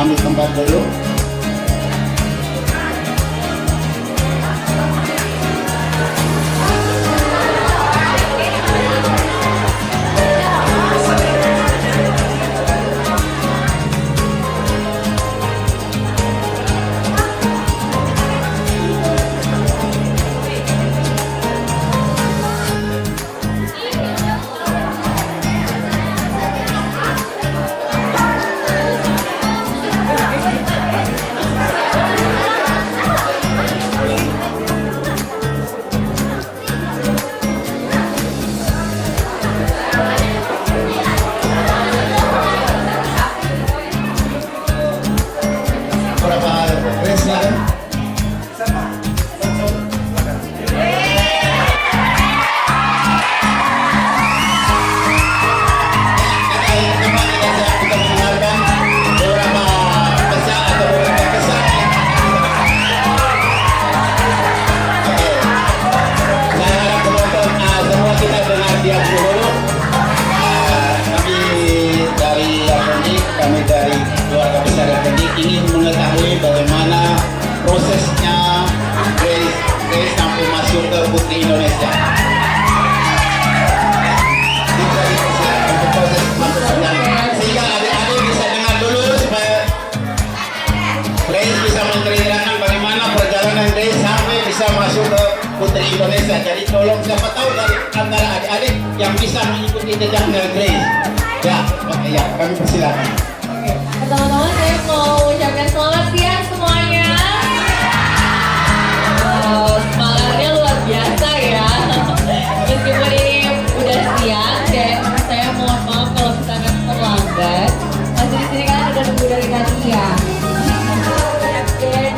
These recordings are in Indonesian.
mengambil tempat dulu. Kami dari keluarga besar FND ingin mengetahui bagaimana prosesnya Grace sampai masuk ke Putri Indonesia. Kita dipersilakan untuk proses masuk perjalanan, sehingga adik-adik bisa dengar dulu supaya Grace bisa menceritakan bagaimana perjalanan Grace sampai bisa masuk ke Putri Indonesia. Jadi tolong siapa tahu dari antara adik-adik yang bisa mengikuti jejaknya Grace. Ya, oke ya, kami persilakan. Pertama-tama saya mau ucapkan selamat siang semuanya. Semangatnya luar biasa ya. Meskipun ini udah siang dan saya mohon maaf kalau misalkan terlambat. Masih di sini kan udah nunggu dari tadi ya. Dan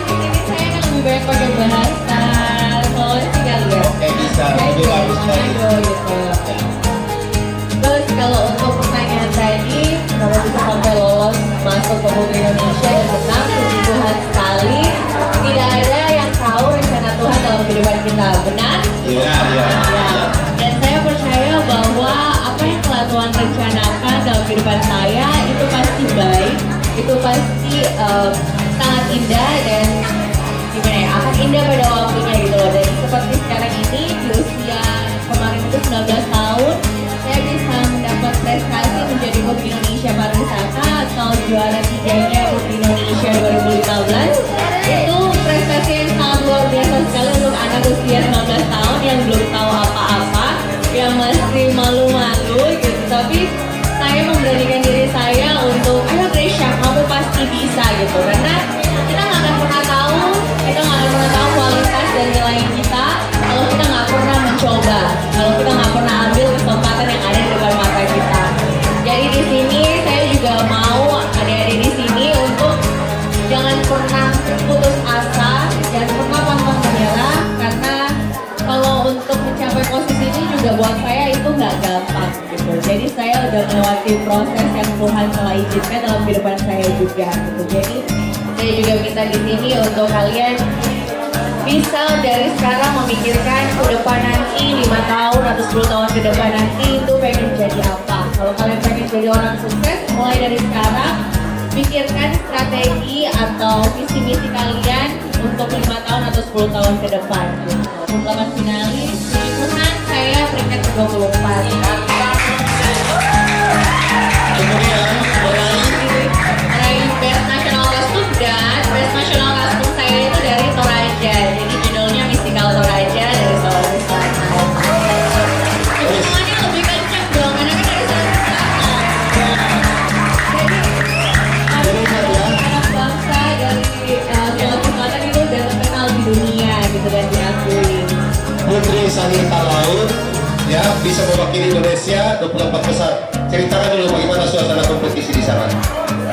ini saya kan lebih banyak pakai bahasa. Soalnya tinggal lihat. Oke, bisa. Lebih bagus dari gitu. Terus kalau untuk pertanyaan tadi, kalau bisa sampai lolos masuk ke Putri Indonesia dan menang, puji Tuhan sekali. Tidak ada yang tahu rencana Tuhan dalam kehidupan kita, benar? Iya. Dan saya percaya bahwa apa yang telah Tuhan rencanakan dalam kehidupan saya itu pasti baik, itu pasti sangat indah dan gimana ya, akan indah pada waktunya gitu loh. Dan seperti sekarang ini di usia kemarin itu 19 tahun, saya bisa mendapat prestasi menjadi Putri Indonesia Pariwisata atau juara 3-nya Putri Indonesia 2015. Itu prestasi yang sangat luar biasa sekali untuk anak usia 19 tahun yang belum tahu apa-apa, yang masih malu-malu gitu. Tapi saya memberanikan diri saya untuk, ayo Gresha, kamu pasti bisa gitu. Karena kita nggak akan pernah tahu, kualitas dan nilai kita kalau kita nggak pernah mencoba, kalau kita nggak pernah ambil kesempatan yang ada di depan mata kita. Jadi di sini saya juga mau adik-adik di sini untuk jangan pernah putus asa, jangan pernah pantang menyerah, karena kalau untuk mencapai posisi ini juga buat saya itu nggak gampang gitu. Jadi saya udah melewati proses yang Tuhan telah izinkan dalam kehidupan saya juga gitu. Jadi saya juga minta di sini untuk kalian bisa dari sekarang memikirkan ke depan nanti 5 tahun atau 10 tahun ke depan nanti itu pengen jadi apa. Kalau kalian pengen jadi orang sukses, mulai dari sekarang pikirkan strategi atau visi-misi kalian untuk 5 tahun atau 10 tahun ke depan. Selamat finalis, puji Tuhan saya peringkat ke-24. Kemudian meraih Best National Costume dan Best National Costume saya itu dari Toraja. Jadi judulnya Mystical Toraja dari Sulawesi Selatan. Hitungannya lebih kenceng dong, karena kan dari Sulawesi Selatan. Jadi anak bangsa dari Sulawesi Selatan itu udah terkenal di dunia gitu dan diakui. Putri Sanita Laut ya bisa mewakili Indonesia 24 besar. Ceritakan dulu bagaimana suasana kompetisi di sana.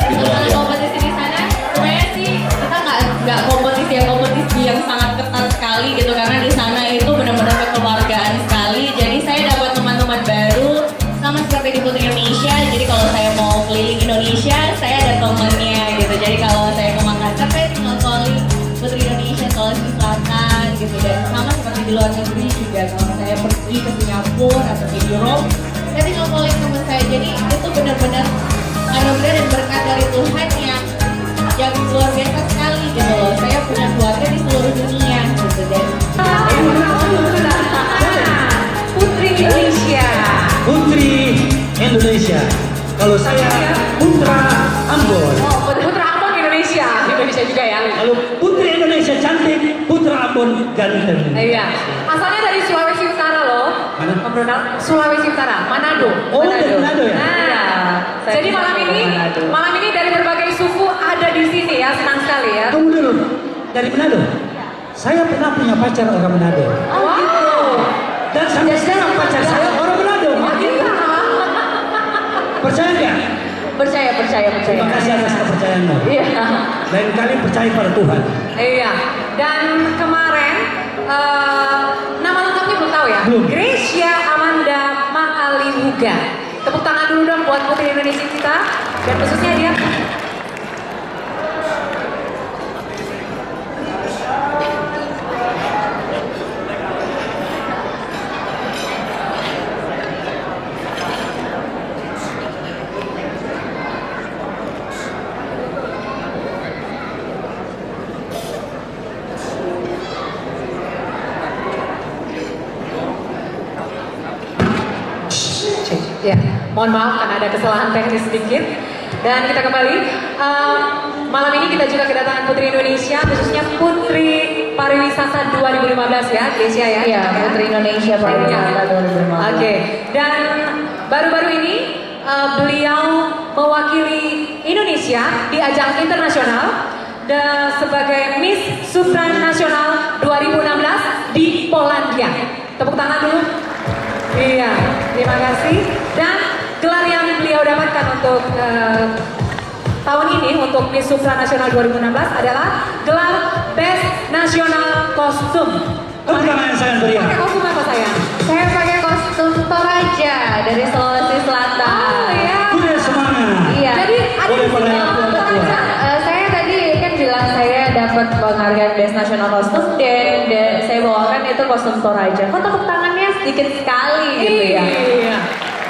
Suasana kompetisi di sana, sebenarnya sih kita nggak kompetisi yang sangat ketat sekali gitu, karena di sana itu benar-benar kekeluargaan sekali. Jadi saya dapat teman-teman baru sama seperti di Putri Indonesia. Jadi kalau saya mau keliling Indonesia, saya ada temannya gitu. Jadi kalau saya ke Makassar, saya tinggal calling Putri Indonesia Sulawesi Selatan gitu. Dan sama seperti di luar negeri juga, kalau saya pergi ke Singapura atau ke Europe, saya tinggal calling teman saya. Jadi itu benar-benar anugerah dan berkat dari Tuhan yang luar biasa sekali gitu loh. Saya punya keluarga di seluruh dunia gitu dan Putri Indonesia. Putri Indonesia. Kalau saya Putra Ambon. Oh, Putra Ambon Indonesia. Indonesia juga ya. Kalau Putri Indonesia cantik, Putra Ambon ganteng. Iya. Asalnya dari Sulawesi Utara loh. Mana? Om Ronald, Sulawesi Utara, Manado. Oh, dari Manado ya? Nah, Saya jadi malam ini dari berbagai suku ada di sini ya, senang sekali ya. Tunggu dulu. Dari Manado? Saya pernah punya pacar orang Manado. Oh gitu. Dan sampai sekarang pacar saya orang Manado. Oh gitu. Percaya nggak? percaya. Terima kasih atas kepercayaanmu. Iya. Lain kali percaya pada Tuhan. Iya. Dan kemarin nama lengkapnya belum tahu ya. Belum. Gracia Amanda Mahalimuga. Tepuk tangan dulu dong buat Putri Indonesia kita dan khususnya dia. Ya, mohon maaf karena ada kesalahan teknis sedikit. Dan kita kembali, malam ini kita juga kedatangan Putri Indonesia, khususnya Putri Pariwisata 2015 ya, Gracia ya. Iya, Putri Indonesia Pariwisata 2015. Oke, dan baru-baru ini beliau mewakili Indonesia di ajang internasional sebagai Miss Supranasional 2016 di Polandia. Tepuk tangan dulu. Iya, terima kasih. Dan gelar yang beliau dapatkan untuk tahun ini untuk Miss Supranasional 2016 adalah gelar Best National Costume. Tepuk tangan yang sangat meriah. Pakai kostum apa sayang? Saya pakai kostum Toraja dari Sulawesi Selatan. Oh iya. Udah semangat. Iya. Jadi ada Boleh di sini merayakan oh, Toraja. Toraja. Saya tadi kan bilang saya dapat penghargaan Best National Costume dan saya bawakan itu kostum Toraja. Kok tepuk tangannya sedikit sekali gitu ya? Iya.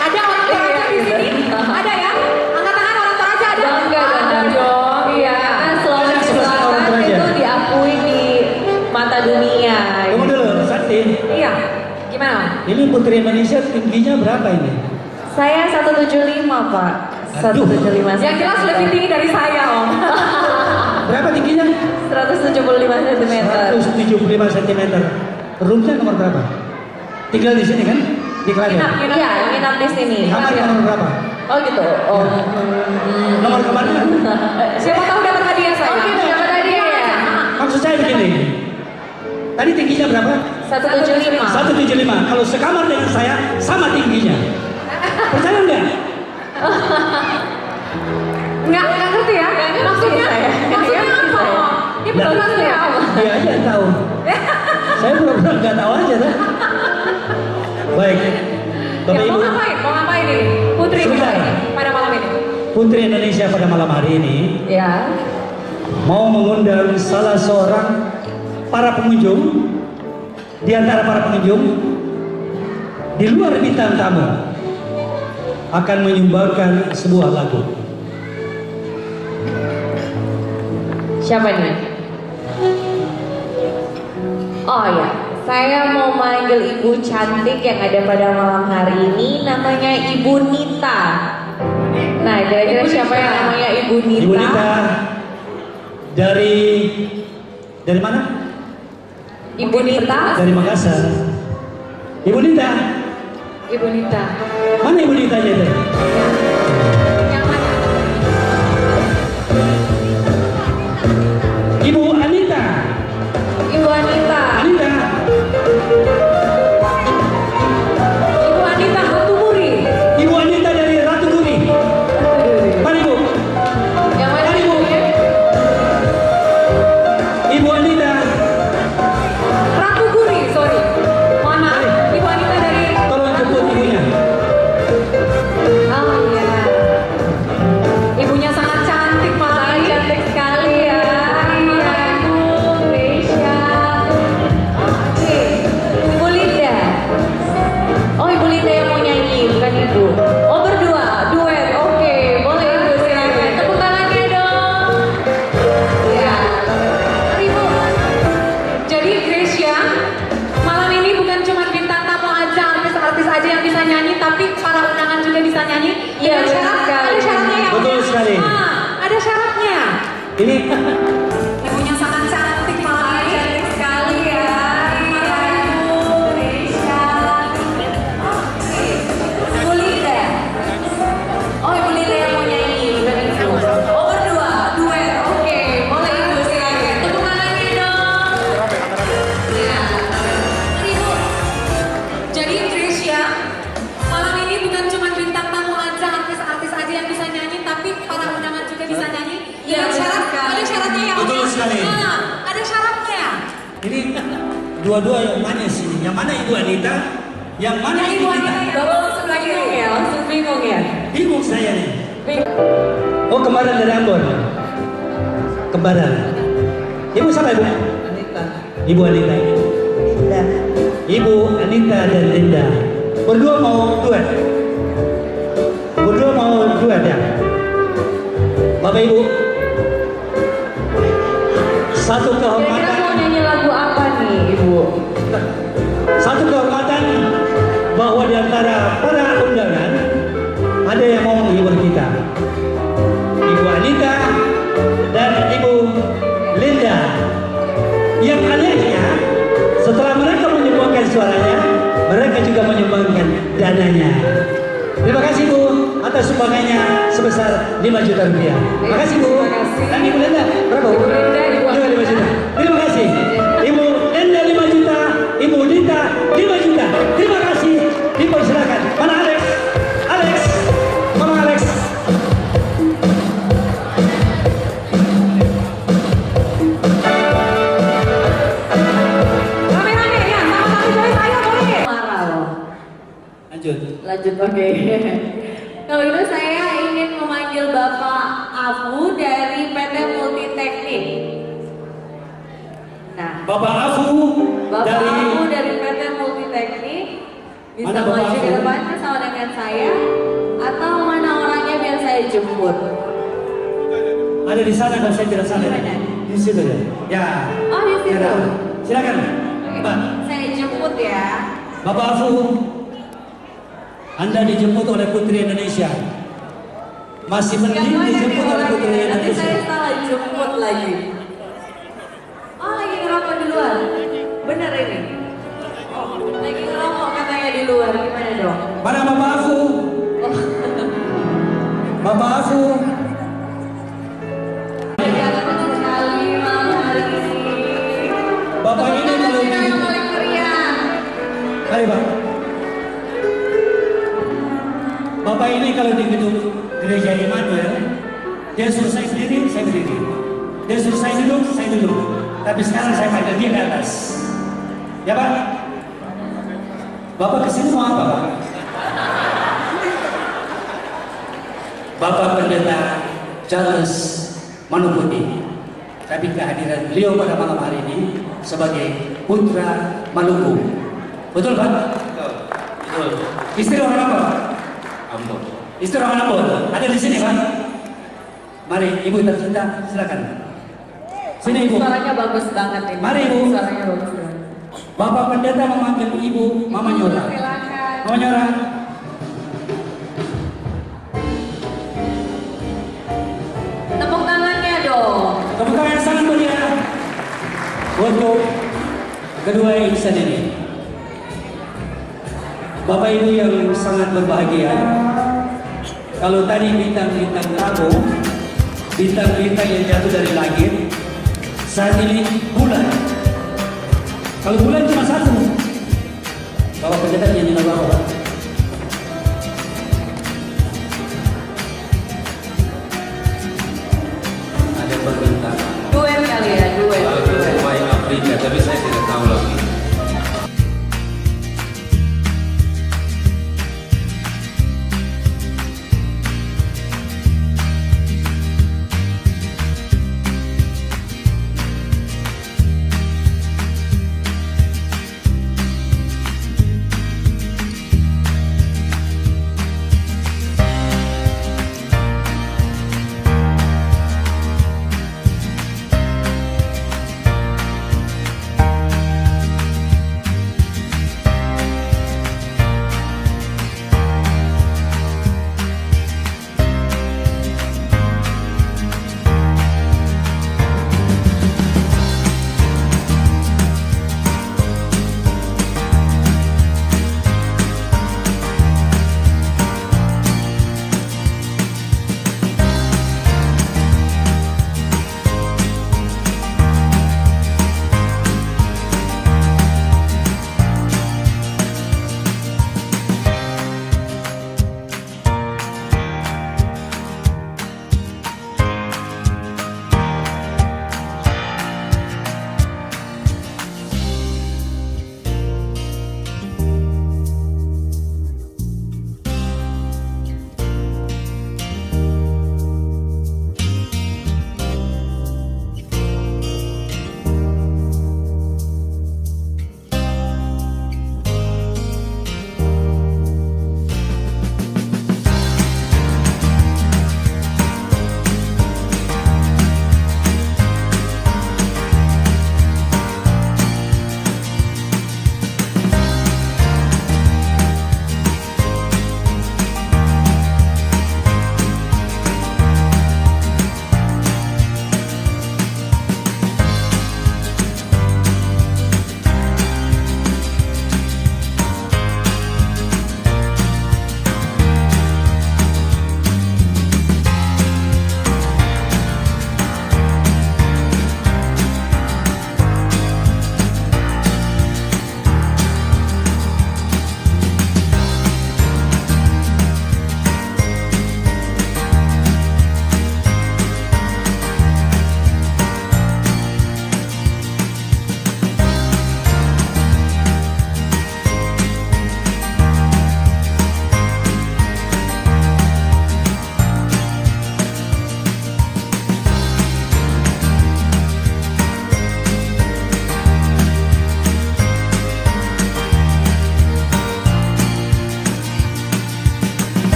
Ada orang Toraja di Iya, sini? gitu. Ada ya? Angkat tangan orang Toraja ada? Bangga Ada dong. dong. Iya, karena Sulawesi Banyak sebelah orang Selatan Toraja. itu diakui di mata dunia. Tunggu dulu, Santi. Iya. Gimana? Ini Putri Indonesia tingginya berapa ini? Saya 175 Pak. Aduh. 175 Yang jelas lebih tinggi dari saya om. Berapa tingginya? 175 cm. 175 cm. Roomnya nomor berapa? Tinggal di sini kan? Di Klaten. Iya, nginap di sini. Kamarnya nomor berapa? Oh gitu. Oh. Nomor kamarnya? Siapa tahu dapat hadiah saya. Oh gitu, dapat hadiah ya? Maksud saya begini. Tadi tingginya berapa? 175. 175. Kalau sekamar dengan saya sama tingginya. Percaya nggak? Nggak ngerti ya? Maksudnya saya. maksudnya Nggak ngerti apa? saya. Ini betul ya? Dia aja yang tahu. Saya pura-pura nggak tahu aja kan? Baik. Bapak Ya, Ibu, mau ngapain? Mau ngapain ini? Putri Sudah. ini pada malam ini. Putri Indonesia pada malam hari ini Ya. mau mengundang salah seorang para pengunjung di antara para pengunjung di luar bintang tamu akan menyumbangkan sebuah lagu. Siapa nih? Oh ya, saya mau manggil ibu cantik yang ada pada malam hari ini, namanya Ibu Nita. Nah, kira-kira Ibu siapa Nita. yang namanya Ibu Nita? Ibu Nita dari mana? Ibu Nita. Dari Makassar. Ibu Nita, Ibu Nita. mana Ibu Nita aja deh? Yang mana? Ibu Anita. Ibu Anita. Anita. Ibu Anita Hatuburi. Ibu Anita dari Ratu Guri. Mana Ibu? Yang mana Mana Ibu? ibunya? Ibu Anita. Ratu Guri, sorry. Mohon maaf, Ibu Anita dari Tolong jemput ibunya. Oh iya. Iya, benar sekali. Ada syaratnya ya? Betul sekali. Ada syaratnya. Ini Ibunya sangat cantik malam ini. Cantik sekali ya. Ibu Risha. Oke. Ibu Linda. Oh, Ibu Linda yang mau nyanyi. Bukan Ibu. Oh, berdua. Duet. Oke. Boleh Ibu silakan. Tepuk tangannya dong. Ya. Ibu. Jadi Risha, malam ini bukan cuma bintang tamu aja, artis-artis aja yang bisa nyanyi, tapi para undangan juga bisa nyanyi. Iya, Ada syaratnya ya. Betul sekali. Ada syaratnya. ini dua-dua yang mana sini? Yang mana Ibu Anita? Yang mana Ibu Anita? Bapak langsung bingung ya, langsung bingung ya. Bingung saya nih. Oh, kembaran dari Ambon. Kembaran. Ibu siapa Ibu? Anita. Ibu Anita. Linda. Ibu Anita dan Linda. Berdua mau duet. Berdua mau duet ya. Bapak Ibu. Satu Kira-kira mau kehormatan. nyanyi lagu apa nih, Ibu? Satu kehormatan bahwa di antara para undangan ada yang mau menghibur kita. Ibu Anita dan Ibu Linda. Yang anehnya, setelah mereka menyumbangkan suaranya, mereka juga menyumbangkan dananya. Terima kasih Bu atas sumbangannya sebesar 5 juta rupiah. Terima kasih Bu. Terima kasih. Dan Ibu Linda, berapa Bu? Ibu Linda, Ibu Juga 5 juta. Terima kasih. Ibu Linda 5 juta, Ibu Dita 5 juta. Terima kasih. Dipersilakan. Mana Alex? Alex. Mana Alex? Rame-rame ya, sama-sama join saya boleh. Marah loh. Lanjut. Lanjut, oke. Kalau itu saya ingin memanggil Bapak Abu dari PT Multiteknik. Nah, Bapak Afu Bapak dari Abu dari PT Multiteknik bisa Mana Bapak maju ke Abu? depan bersama dengan saya, atau mana orangnya biar saya jemput? ada di sana dan saya tidak sana. Di mana? Di situ ya. Ya. Oh, di situ. Ya, silakan. Oke, Pak. saya jemput ya. Bapak Afu, Anda dijemput oleh Putri Indonesia. Masih mending dijemput oleh Putri Nanti Indonesia. saya salah jemput lagi. Oh, lagi ngerokok di luar. Bener ini? Oh, lagi ngerokok katanya di luar. Gimana dong? Mana Bapak Afu? Oh, Bapak Afu. jangan sekali malam hari ini. Bapak ini Tepuk kalau tangan di... yang paling meriah. Hai Pak. Bapak ini kalau di gedung gereja Immanuel, dia suruh saya sendiri, saya berdiri. Dia suruh saya duduk, saya duduk. Tapi sekarang saya panggil dia ke atas. Ya Pak? Bapak kesini mau apa Pak? Bapak Pendeta Charles Manuputi. Tapi kehadiran beliau pada malam hari ini sebagai putra Maluku. Betul Pak? Betul. Istri orang apa? Ambon. Istri orang Ambon. Ada di sini Pak? Mari Ibu tercinta, silakan. Sini Ibu. Suaranya bagus banget ini. Mari, Bu. Suaranya bagus banget. Bapak Pendeta memanggil Ibu Mama Nyora. Silakan. Mama Nyora. Tepuk tangannya dong. Tepuk tangan yang sangat meriah untuk kedua insan ini. Bapak Ibu yang sangat berbahagia. Kalau tadi bintang-bintang tamu, bintang-bintang yang jatuh dari langit, saat ini bulan. Kalau bulan cuma satu. Bapak Pendeta nyanyi lagu apa?